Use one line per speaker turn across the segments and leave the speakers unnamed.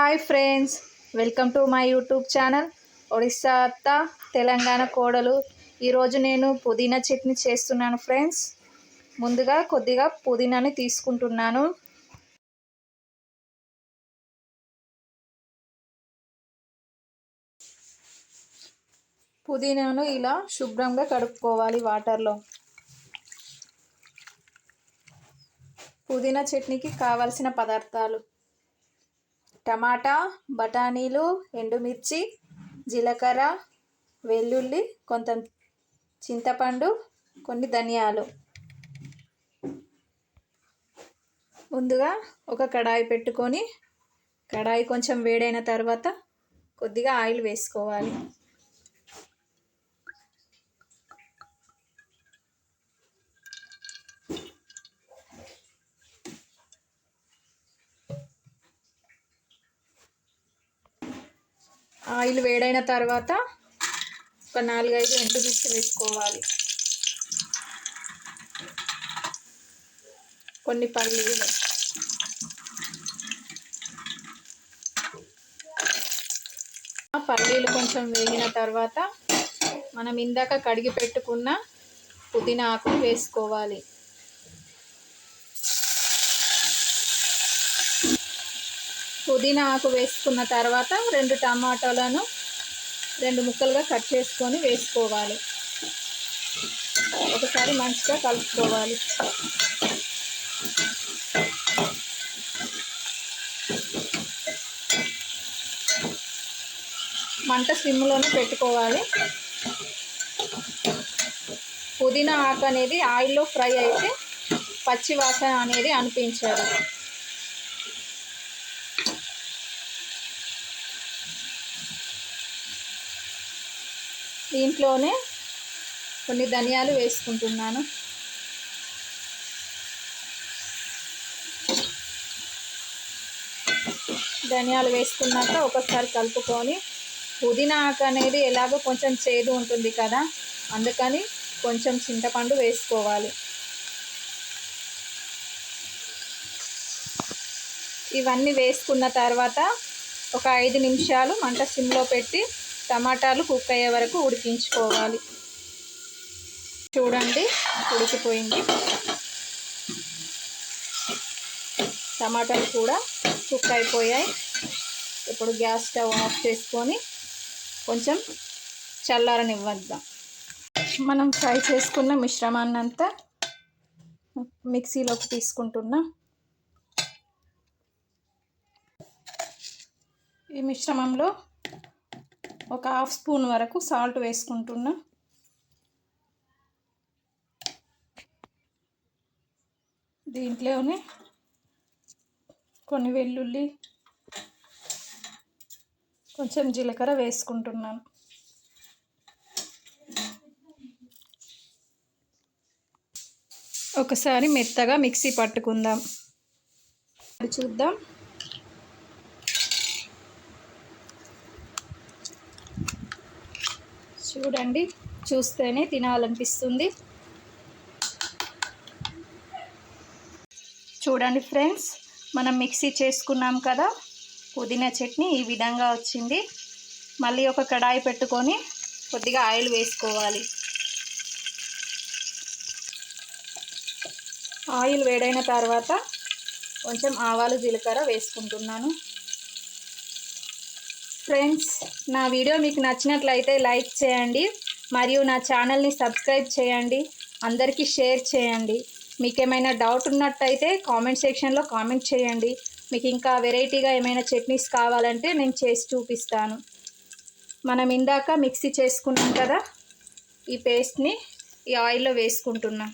Hi friends, welcome to my YouTube channel Odisha అత్త తెలంగాణ కోడలు. ఈరోజు నేను పుదీనా చట్నీ చేస్తున్నాను ఫ్రెండ్స్. ముందుగా కొద్దిగా పుదీనాని తీసుకుంటున్నాను. పుదీనాను ఇలా శుభ్రంగా కడుక్కోవాలి వాటర్లో. పుదీనా చట్నీకి కావలసిన పదార్థాలు: టమాటా, బఠానీలు, ఎండుమిర్చి, జీలకర్ర, వెల్లుల్లి, కొంత చింతపండు, కొన్ని ధనియాలు. ముందుగా ఒక కడాయి పెట్టుకొని కడాయి కొంచెం వేడైన తర్వాత కొద్దిగా ఆయిల్ వేసుకోవాలి. ఆయిల్ వేడైన తర్వాత ఒక 4-5 ఎండుమిర్చి వేసుకోవాలి. కొన్ని పల్లీలు, పల్లీలు కొంచెం వేగిన తర్వాత మనం ఇందాక కడిగి పెట్టుకున్న పుదీనా ఆకుని వేసుకోవాలి. పుదీనా ఆకు వేసుకున్న తర్వాత 2 టమాటాలను 2 ముక్కలుగా కట్ చేసుకొని వేసుకోవాలి. ఒకసారి మంచిగా కలుపుకోవాలి. మంట సిమ్లోనే పెట్టుకోవాలి. పుదీనా ఆకు అనేది ఆయిల్లో ఫ్రై అయితే పచ్చి వాసన అనేది అనిపించదు. దీంట్లోనే కొన్ని ధనియాలు వేసుకుంటున్నాను. ధనియాలు వేసుకున్నాక ఒకసారి కలుపుకొని, పుదీనా ఆకు అనేది ఎలాగో కొంచెం చేదు ఉంటుంది కదా, అందుకని కొంచెం చింతపండు వేసుకోవాలి. ఇవన్నీ వేసుకున్న తర్వాత ఒక 5 నిమిషాలు మంట సిమ్లో పెట్టి టమాటాలు కుక్ అయ్యే వరకు ఉడికించుకోవాలి. చూడండి, ఉడికిపోయింది. టమాటాలు కూడా కుక్ అయిపోయాయి. ఇప్పుడు గ్యాస్ స్టవ్ ఆఫ్ చేసుకొని కొంచెం చల్లారనివ్వద్దాం. మనం ఫ్రై చేసుకున్న మిశ్రమాన్ని అంతా మిక్సీలోకి తీసుకుంటున్నా. ఈ మిశ్రమంలో ఒక 1/2 స్పూన్ వరకు సాల్ట్ వేసుకుంటున్నా. దీంట్లోనే కొన్ని వెల్లుల్లి, కొంచెం జీలకర్ర వేసుకుంటున్నాను. ఒకసారి మెత్తగా మిక్సీ పట్టుకుందాం. చూద్దాం. చూడండి, చూస్తేనే తినాలనిపిస్తుంది. చూడండి ఫ్రెండ్స్, మనం మిక్సీ చేసుకున్నాం కదా, పుదీనా చట్నీ ఈ విధంగా వచ్చింది. మళ్ళీ ఒక కడాయి పెట్టుకొని కొద్దిగా ఆయిల్ వేసుకోవాలి. ఆయిల్ వేడైన తర్వాత కొంచెం ఆవాలు, జీలకర్ర వేసుకుంటున్నాను. ఫ్రెండ్స్, నా వీడియో మీకు నచ్చినట్లయితే లైక్ చేయండి, మరియు నా ఛానల్ని సబ్స్క్రైబ్ చేయండి, అందరికీ షేర్ చేయండి. మీకు ఏమైనా డౌట్ ఉన్నట్టయితే కామెంట్ సెక్షన్లో కామెంట్ చేయండి. మీకు ఇంకా వెరైటీగా ఏమైనా చట్నీస్ కావాలంటే నేను చేసి చూపిస్తాను. మనం ఇందాక మిక్సీ చేసుకున్నాం కదా, ఈ పేస్ట్ని ఈ ఆయిల్లో వేసుకుంటున్నాం.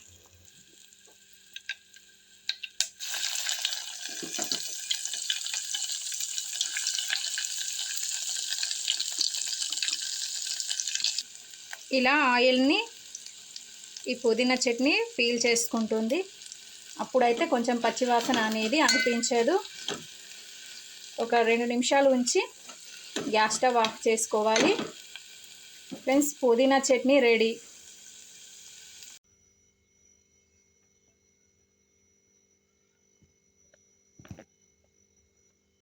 ఇలా ఆయిల్ని ఈ పుదీనా చట్నీ పీల్ చేసుకుంటుంది. అప్పుడైతే కొంచెం పచ్చివాసన అనేది అనిపించదు. ఒక 2 నిమిషాలు ఉంచి గ్యాస్ స్టవ్ ఆఫ్ చేసుకోవాలి. ఫ్రెండ్స్, పుదీనా చట్నీ రెడీ.